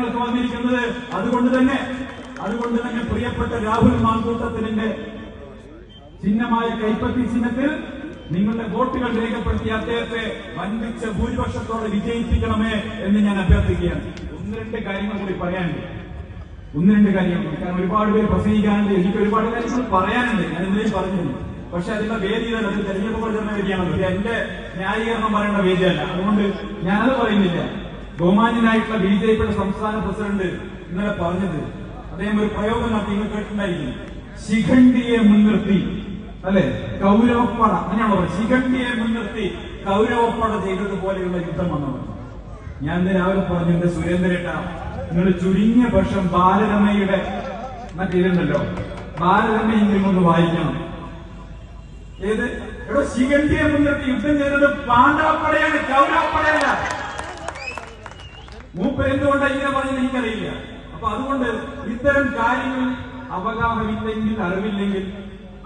ജനങ്ങൾക്ക് വന്നിരിക്കുന്നത്. അതുകൊണ്ട് തന്നെ പ്രിയപ്പെട്ട രാഹുൽ മാങ്കൂട്ടത്തിന്റെ ചിഹ്നമായ കൈപ്പത്തി ചിഹ്നത്തിൽ നിങ്ങളുടെ വോട്ടുകൾ രേഖപ്പെടുത്തി അദ്ദേഹത്തെ വൻപിച്ച ഭൂരിപക്ഷത്തോടെ വിജയിപ്പിക്കണമേ എന്ന് ഞാൻ അഭ്യർത്ഥിക്കുകയാണ്. ഒന്ന് രണ്ട് കാര്യങ്ങൾ കൂടി പറയാനുണ്ട്. കാരണം ഒരുപാട് പേര് പ്രസംഗിക്കാനുണ്ട്, എനിക്ക് ഒരുപാട് കാര്യങ്ങൾ പറയാനുണ്ട്. ഞാൻ ഇന്നലെയും പറഞ്ഞിരുന്നു. പക്ഷെ അതിന്റെ വേദിയാണ്, അത് തെരഞ്ഞെടുപ്പ് പ്രചരണ വേദിയാണല്ലോ. എന്റെ ന്യായീകരണം പറയേണ്ട വേദിയല്ല. അതുകൊണ്ട് ഞാനത് പറയുന്നില്ല. ബഹുമാന്യനായിട്ടുള്ള BJPയുടെ സംസ്ഥാന പ്രസിഡന്റ് ഇന്നലെ പറഞ്ഞത്, അദ്ദേഹം ഒരു പ്രയോഗം നടത്തി, നിങ്ങൾ കേട്ടിട്ടുണ്ടായിരിക്കും. ശിഖണ്ഡിയെ മുൻനിർത്തി, അല്ലെ, കൗരവപ്പട, അങ്ങനെയാണോ പറയുന്നത്? ശിഖണ്ഡിയെ മുൻനിർത്തി കൗരവപ്പട ചെയ്തതുപോലെയുള്ള യുദ്ധം വന്നവർ. ഞാൻ ഇന്ന് രാവിലെ പറഞ്ഞു, എന്റെ സുരേന്ദ്രേട്ട, നിങ്ങൾ ചുരുങ്ങിയ പക്ഷം ബാലരമയുടെ മറ്റേതുണ്ടല്ലോ, ബാലരമയെങ്കിലും ഒന്ന് വായിക്കണം. ഏത് ഇവിടെ ശിഖണ്ഡിയെ മുൻനിർത്തി യുദ്ധം ചെയ്തത് പാണ്ഡവപ്പടയാണ്, കൗരവപ്പടയല്ല. മൂപ്പർ എന്തുകൊണ്ടാണ് ഇങ്ങനെ പറഞ്ഞത് എനിക്കറിയില്ല. അപ്പൊ അതുകൊണ്ട് ഇത്തരം കാര്യങ്ങൾ അവഗാഹമില്ലെങ്കിൽ, അറിവില്ലെങ്കിൽ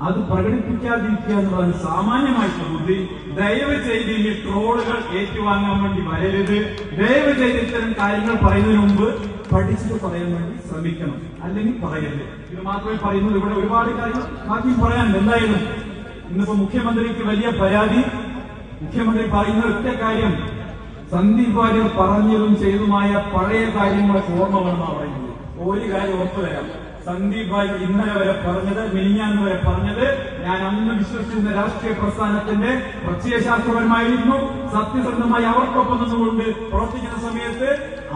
അത് പ്രകടിപ്പിക്കാതിരിക്കുക എന്നുള്ളതാണ് സാമാന്യമായിട്ടുള്ള ബുദ്ധി. ദയവ് ചെയ്ത് ഇനി ട്രോളുകൾ ഏറ്റുവാങ്ങാൻ വേണ്ടി വരരുത്. ദയവ് ചെയ്ത് ഇത്തരം കാര്യങ്ങൾ പറയുന്നതിന് മുമ്പ് പഠിച്ചിട്ട് പറയാൻ വേണ്ടി ശ്രമിക്കണം, അല്ലെങ്കിൽ പറയരുത്. ഇത് മാത്രമേ പറയുന്നത്. ഇവിടെ ഒരുപാട് കാര്യങ്ങൾ ബാക്കി പറയാനുണ്ട്. എന്തായാലും ഇന്നിപ്പോ മുഖ്യമന്ത്രിക്ക് വലിയ പരാതി. മുഖ്യമന്ത്രി പറയുന്ന ഒറ്റ കാര്യം, സന്ദീപ് വാര്യർ പറഞ്ഞതും ചെയ്തുമായ പഴയ കാര്യങ്ങളൊക്കെ ഓർമ്മ വേണമെന്നാണ് പറയുന്നത്. ഒരു കാര്യം ഉറപ്പു തരാം, സന്ദീപ് വാര്യർ ഇന്നലെ വരെ പറഞ്ഞത്, മിനിഞ്ഞാന്ന് വരെ പറഞ്ഞത്, ഞാൻ അന്ന് വിശ്വസിച്ചിരുന്ന രാഷ്ട്രീയ പ്രസ്ഥാനത്തിന്റെ പ്രത്യയശാസ്ത്രപരമായിരുന്നു. സത്യസന്ധമായി അവർക്കൊപ്പം നിന്നുകൊണ്ട് പ്രവർത്തിക്കുന്ന സമയത്ത്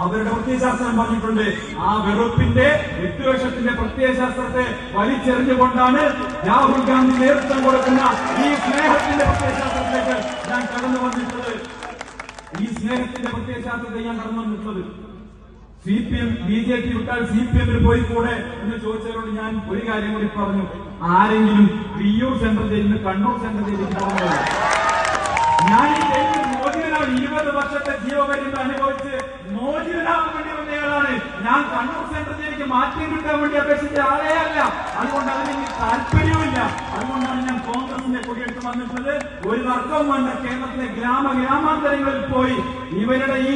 അവരുടെ പ്രത്യയശാസ്ത്രം പറഞ്ഞിട്ടുണ്ട്. ആ വെറുപ്പിന്റെ, വിദ്വേഷത്തിന്റെ പ്രത്യയശാസ്ത്രത്തെ വലിച്ചെറിഞ്ഞുകൊണ്ടാണ് രാഹുൽ ഗാന്ധി നേതൃത്വം കൊടുക്കുന്ന ഈ സ്നേഹത്തിന്റെ പ്രത്യയശാസ്ത്രത്തിലേക്ക് ഞാൻ കടന്നു വന്നിട്ടുള്ളത്. CPM BJP വിട്ടാൽ CPM പോയിക്കൂടെ എന്ന് ചോദിച്ചവരോട് ഞാൻ ഒരു കാര്യം കൂടി പറഞ്ഞു. ആരെങ്കിലും വിയ്യൂർ സെൻട്രൽ ജയിലിൽ നിന്ന് കണ്ണൂർ സെൻട്രൽ ജയിലിൽ പോകുന്നത്, ഞാൻ ഈ ജയിലിൽ മോചിതനാണ്. 20 വർഷത്തെ ജീവപര്യന്തം അനുഭവിച്ച് മോചിതനാവാൻ വേണ്ടി വന്നയാളാണ് ഞാൻ. കണ്ണൂർ സെൻട്രൽ ജയിലിലേക്ക് മാറ്റി കിട്ടാൻ വേണ്ടി അപേക്ഷിച്ച ആളേ അല്ല. അതുകൊണ്ട് അതിന് താല്പര്യവുമില്ല. അതുകൊണ്ടാണ് ഞാൻ കോൺഗ്രസിന്റെ കൊടിയെടുത്ത് വന്നിട്ടുള്ളത്. ഒരു തർക്കവും വേണ്ട. കേരളത്തിലെ ഗ്രാമാന്തരങ്ങളിൽ പോയി ഇവരുടെ ഈ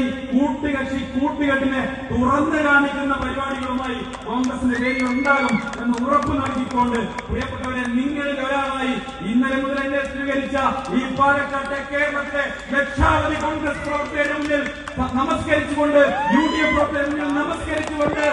കൂട്ടുകെട്ടിനെ തുറന്നു കാണിക്കുന്ന പരിപാടികളുമായി കോൺഗ്രസിന്റെ പേരിൽ ഉണ്ടാകും എന്ന് ഉറപ്പ് നൽകിക്കൊണ്ട്, പ്രിയപ്പെട്ടവരെ, നിങ്ങളിൽ ഒരാളായി ഇന്നലെ മുതൽ എന്നെ സ്വീകരിച്ച ഈ പാലക്കാട്ടെ കേരളത്തിലെ ലക്ഷാവധി കോൺഗ്രസ് പ്രവർത്തകരുടെ മുന്നിൽ നമസ്കരിച്ചുകൊണ്ട്, UDF പ്രവർത്തകരുടെ മുന്നിൽ നമസ്കരിച്ചുകൊണ്ട്